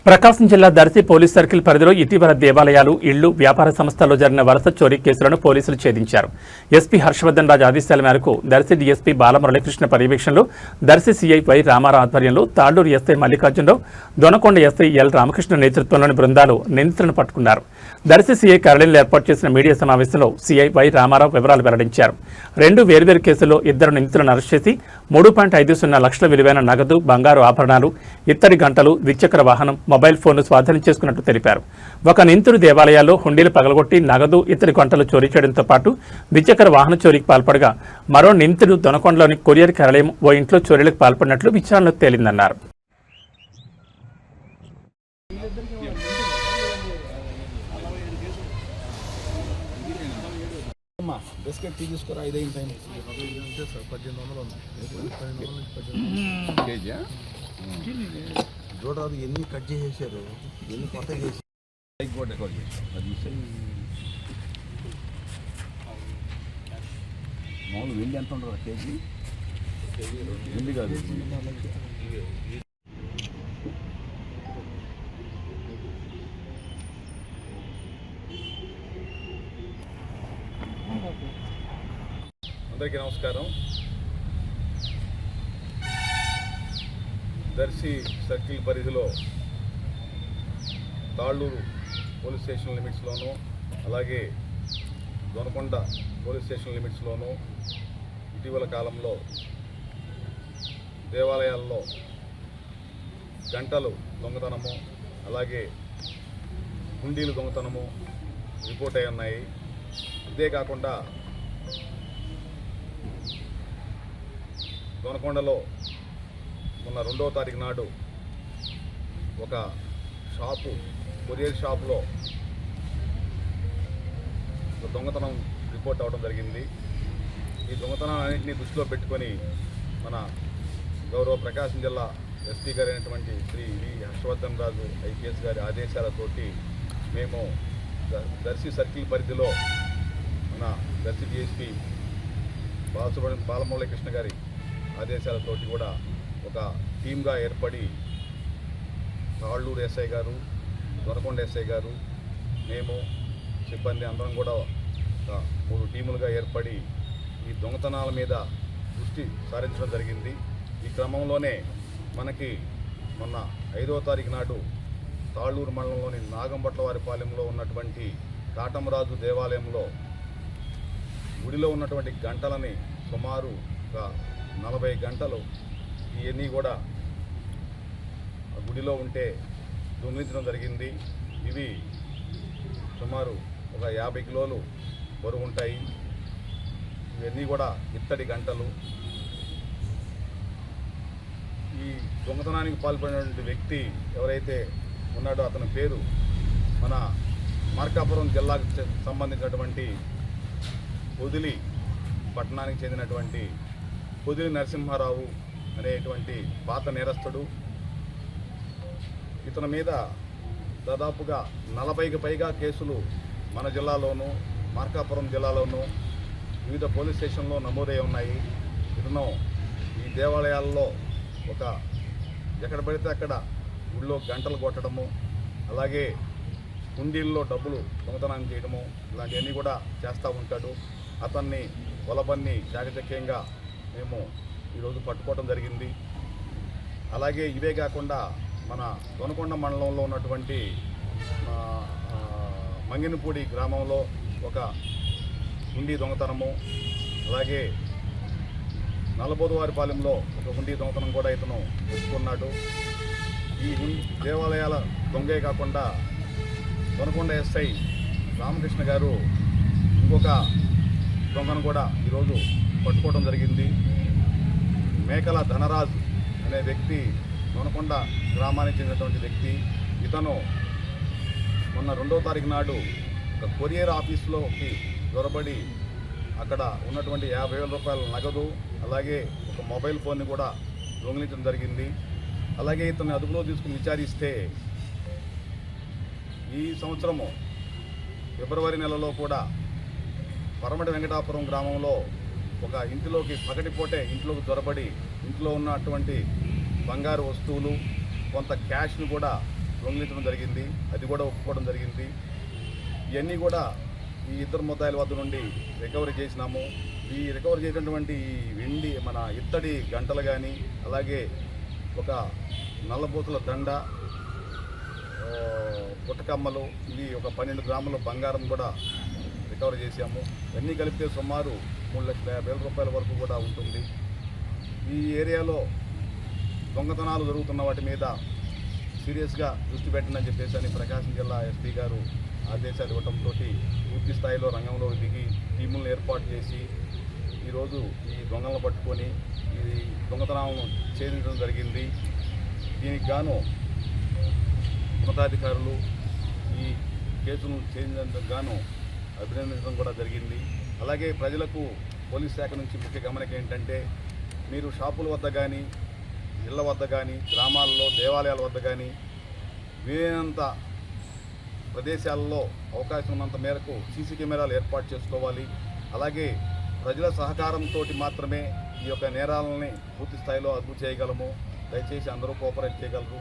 ప్రకాశం జిల్లా Darsi police circle పరిధిలో ఇటీవల దేవాలయాలు, ఇళ్లు, వ్యాపార సంస్థల్లో జరిగిన వరుస చోరీ కేసులను పోలీసులు ఛేదించారు. ఎస్పీ హర్షవర్ధన్ రాజు ఆదేశాల మేరకు దర్శి డీఎస్పీ బాలమురళీకృష్ణ పర్యవేక్షణలో దర్శి సీఐ వై రామారావు ఆధ్వర్యంలో Tallur SI Mallikarjunarao, Donakonda SI L Ramakrishna నేతృత్వంలోని బృందాలు నిందితులను పట్టుకున్నారు. దర్శి సీఐ కార్యాలయంలో ఏర్పాటు చేసిన మీడియా సమావేశంలో సీఐ వై రామారావు వివరాలు వెల్లడించారు. 2 వేర్వేరు కేసుల్లో 2 నిందితులను అరెస్ట్ చేసి 3.50 లక్షల విలువైన నగదు, బంగారు ఆభరణాలు, ఇత్తడి గంటలు, ద్విచక్ర వాహనం, మొబైల్ ఫోన్ను స్వాధీనం చేసుకున్నట్టు తెలిపారు. ఒక నిందితుడు దేవాలయాల్లో హుండీలు పగలగొట్టి నగదు, ఇతడి గంటలు చోరీ చేయడంతో పాటు ద్విచక్ర వాహన చోరీకి పాల్పడగా మరో నిందితుడు దొనకొండలోని కొరియర్ కార్యాలయం ఓ ఇంట్లో చోరీలకు పాల్పడినట్లు విచారణలో తేలిందన్నారు. చూడరాదు ఎన్ని కట్ చేసేసారు, ఎన్ని కొత్త చేసి మామూలు వెండి ఎంత ఉండదు కేజీ? వెండి కాదు, అందరికీ నమస్కారం. దర్శి సర్కిల్ పరిధిలో తాళ్లూరు పోలీస్ స్టేషన్ లిమిట్స్లోనూ అలాగే దొనకొండ పోలీస్ స్టేషన్ లిమిట్స్లోనూ ఇటీవల కాలంలో దేవాలయాల్లో గంటలు దొంగతనము అలాగే హుండీలు దొంగతనము రిపోర్ట్ అయి ఉన్నాయి. ఇదే కాకుండా దొనకొండలో మొన్న 2వ తారీఖు నాడు ఒక షాపు, కొరియర్ షాపులో ఒక దొంగతనం రిపోర్ట్ అవ్వడం జరిగింది. ఈ దొంగతనాన్నింటినీ దృష్టిలో పెట్టుకొని మన గౌరవ ప్రకాశం జిల్లా ఎస్పీ గారు అయినటువంటి శ్రీ వి హర్షవర్ధన్ రాజు ఐపీఎస్ గారి ఆదేశాలతోటి మేము దర్శి సర్కిల్ పరిధిలో మన దర్శి డిఎస్పీ బాలమురళీకృష్ణ గారి ఆదేశాలతోటి కూడా ఒక టీమ్గా ఏర్పడి తాళ్లూరు ఎస్ఐ గారు, దొనకొండ ఎస్ఐ గారు, మేము సిబ్బంది అందరం కూడా ఒక 3 టీములుగా ఏర్పడి ఈ దొంగతనాల మీద దృష్టి సారించడం జరిగింది. ఈ క్రమంలోనే మనకి మొన్న 5వ తారీఖు నాడు తాళ్లూరు మండలంలోని నాగంపట్లవారిపాలెంలో ఉన్నటువంటి కాటమరాజు దేవాలయంలో గుడిలో ఉన్నటువంటి గంటలని సుమారు ఒక 40 గంటలు ఇవన్నీ కూడా గుడిలో ఉంటే దొంగిలించడం జరిగింది. ఇవి సుమారు ఒక 50 కిలోలు బరువు ఉంటాయి. ఇవన్నీ కూడా ఇత్తడి గంటలు. ఈ దొంగతనానికి పాల్పడినటువంటి వ్యక్తి ఎవరైతే ఉన్నాడో అతని పేరు మన మార్కాపురం జిల్లాకు సంబంధించినటువంటి పొదిలి పట్టణానికి చెందినటువంటి పొదిలి నరసింహారావు అనేటువంటి పాత నేరస్తుడు. ఇతని మీద దాదాపుగా 40కి పైగా కేసులు మన జిల్లాలోనూ మార్కాపురం జిల్లాలోనూ వివిధ పోలీస్ స్టేషన్లో నమోదై ఉన్నాయి. ఇతను ఈ దేవాలయాల్లో ఒక ఎక్కడ పడితే అక్కడ గుళ్ళో గంటలు కొట్టడము, అలాగే హుండీల్లో డబ్బులు దొంగతనం చేయడము ఇలాంటివన్నీ కూడా చేస్తూ ఉంటాడు. అతన్ని వలబన్ని చాకచక్యంగా మేము ఈరోజు పట్టుకోవడం జరిగింది. అలాగే ఇవే కాకుండా మన దొనకొండ మండలంలో ఉన్నటువంటి మంగినపూడి గ్రామంలో ఒక హుండీ దొంగతనము, అలాగే నల్లబోదువారిపాలెంలో ఒక హుండీ దొంగతనం కూడా ఇతను ఒప్పుకున్నాడు. ఈ దేవాలయాల దొంగే కాకుండా దొనకొండ ఎస్ఐ రామకృష్ణ గారు ఇంకొక దొంగను కూడా ఈరోజు పట్టుకోవడం జరిగింది. మేకల ధనరాజ్ అనే వ్యక్తి దొనకొండ గ్రామానికి చెందినటువంటి వ్యక్తి. ఇతను మొన్న 2వ తారీఖు నాడు ఒక కొరియర్ ఆఫీస్లోకి దొరబడి అక్కడ ఉన్నటువంటి 50,000 రూపాయల నగదు అలాగే ఒక మొబైల్ ఫోన్ని కూడా దొంగిలించడం జరిగింది. అలాగే ఇతన్ని అదుపులో తీసుకుని విచారిస్తే ఈ సంవత్సరము ఫిబ్రవరి నెలలో కూడా పరమటి వెంకటాపురం గ్రామంలో ఒక ఇంటిలోకి పగటిపూటే ఇంట్లోకి దొరబడి ఇంట్లో ఉన్నటువంటి బంగారు వస్తువులు కొంత క్యాష్ను కూడా దొంగిలించడం జరిగింది, అది కూడా ఒప్పుకోవడం జరిగింది. ఇవన్నీ కూడా ఈ ఇద్దరు ముద్దాయిల వద్ద నుండి రికవరీ చేసినాము. ఈ రికవరీ చేసినటువంటి వెండి మన ఇత్తడి గంటలు కానీ, అలాగే ఒక నల్లబూతుల దండ, పుట్టకమ్మలు, ఇవి ఒక 12 గ్రాముల బంగారం కూడా రికవరీ చేశాము. ఇవన్నీ కలిపితే సుమారు 3,50,000 రూపాయల వరకు కూడా ఉంటుంది. ఈ ఏరియాలో దొంగతనాలు జరుగుతున్న వాటి మీద సీరియస్గా దృష్టి పెట్టండి చెప్పేసి అని ప్రకాశం జిల్లా ఎస్పీ గారు ఆదేశాలు ఇవ్వడంతో పూర్తి స్థాయిలో రంగంలో దిగి టీములను ఏర్పాటు చేసి ఈరోజు ఈ దొంగలను పట్టుకొని ఈ దొంగతనాలను ఛేదించడం జరిగింది. దీనికి గాను ఉన్నతాధికారులు ఈ కేసును ఛేదించడానికి గాను అభినందించడం కూడా జరిగింది. అలాగే ప్రజలకు పోలీస్ శాఖ నుంచి ముఖ్య గమనిక ఏంటంటే, మీరు షాపుల వద్ద కానీ, ఇళ్ల వద్ద కానీ, గ్రామాల్లో దేవాలయాల వద్ద కానీ వీలైనంత ప్రదేశాల్లో అవకాశం ఉన్నంత మేరకు సీసీ కెమెరాలు ఏర్పాటు చేసుకోవాలి. అలాగే ప్రజల సహకారంతో మాత్రమే ఈ యొక్క నేరాలని పూర్తి స్థాయిలో అదుపు చేయగలము. దయచేసి అందరూ కోఆపరేట్ చేయగలరు.